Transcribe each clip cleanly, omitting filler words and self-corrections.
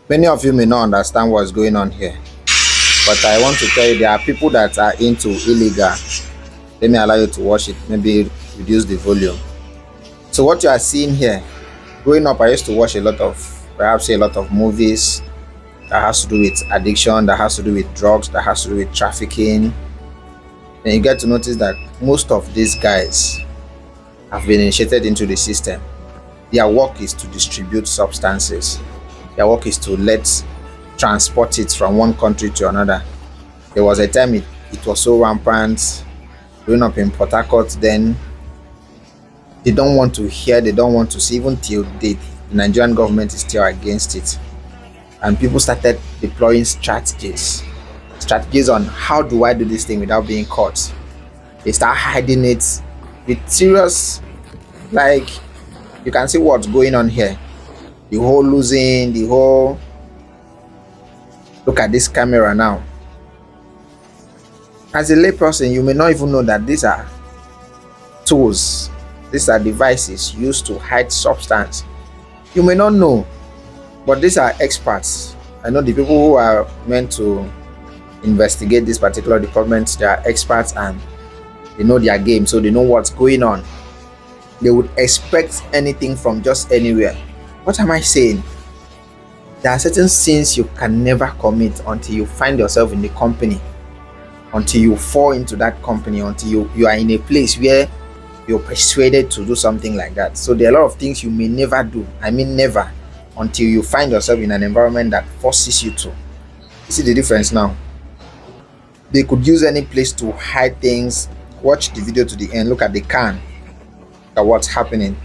Many of you may not understand what's going on here, but I want to tell you there are people that are into illegal. Let me allow you to watch it, maybe reduce the volume. So what you are seeing here, growing up, I used to watch perhaps a lot of movies that has to do with addiction, that has to do with drugs, that has to do with trafficking. Then you get to notice that most of these guys have been initiated into the system. Their work is to distribute substances. Their work is to transport it from one country to another. There was a time it was so rampant. Growing up in Port Harcourt, then they don't want to hear, they don't want to see, even till date, the Nigerian government is still against it. And people started deploying strategies on how do I do this thing without being caught. They start hiding it with serious, like, you can see what's going on here. The whole losing, look at this camera now. As a layperson, you may not even know that these are tools, these are devices used to hide substance. You may not know, but these are experts. I know the people who are meant to investigate this particular department, they are experts and they know their game, so they know what's going on. They would expect anything from just anywhere. What am I saying? There are certain sins you can never commit until you find yourself in the company, until you fall into that company, until you are in a place where you're persuaded to do something like that. So there are a lot of things you may never do. I mean never, until you find yourself in an environment that forces you to. You see the difference now? They could use any place to hide things. Watch the video to the end. Look at the can. Look at what's happening.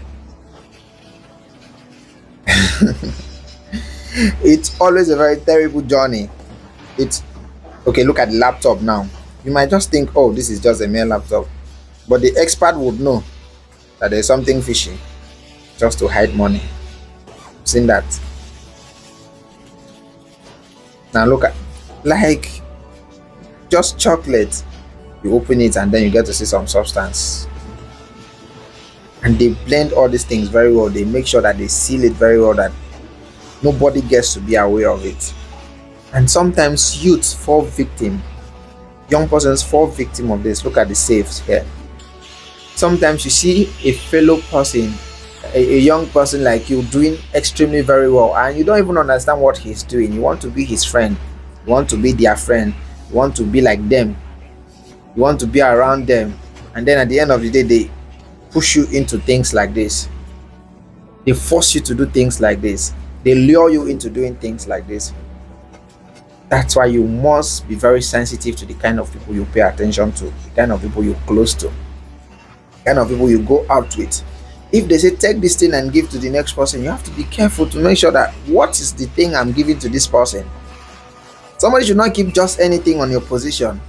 It's always a very terrible journey. It's okay. Look at the laptop now. You might just think, oh, this is just a mere laptop, but the expert would know that there's something fishy just to hide money. Seen that? Now look at, like, just chocolate. You open it and then you get to see some substance. And they blend all these things very well. They make sure that they seal it very well, that nobody gets to be aware of it. And sometimes youths fall victim. Young persons fall victim of this. Look at the safes here. Sometimes you see a fellow person, a young person like you, doing extremely very well, and you don't even understand what he's doing. You want to be his friend. You want to be their friend. You want to be like them. You want to be around them. And then at the end of the day, they push you into things like this. They force you to do things like this. They lure you into doing things like this. That's why you must be very sensitive to the kind of people you pay attention to, the kind of people you're close to, the kind of people you go out with. If they say take this thing and give to the next person, you have to be careful to make sure that what is the thing I'm giving to this person. Somebody should not give just anything on your position.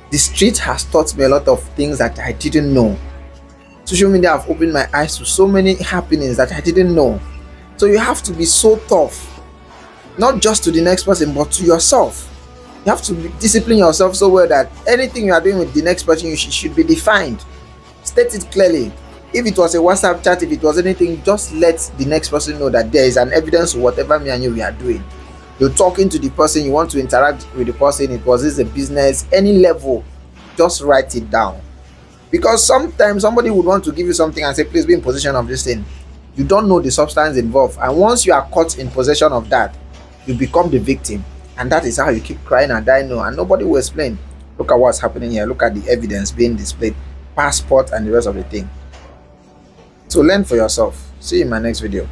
The street has taught me a lot of things that I didn't know. Social media have opened my eyes to so many happenings that I didn't know. So you have to be so tough, not just to the next person, but to yourself. You have to discipline yourself so well that anything you are doing with the next person, you should be defined. State it clearly. If it was a WhatsApp chat, if it was anything, just let the next person know that there is an evidence of whatever me and you we are doing. You're talking to the person, you want to interact with the person, it was this a business, any level, just write it down. Because sometimes somebody would want to give you something and say, please be in possession of this thing. You don't know the substance involved. And once you are caught in possession of that, you become the victim. And that is how you keep crying and dying no. And nobody will explain. Look at what's happening here. Look at the evidence being displayed. Passport and the rest of the thing. So learn for yourself. See you in my next video.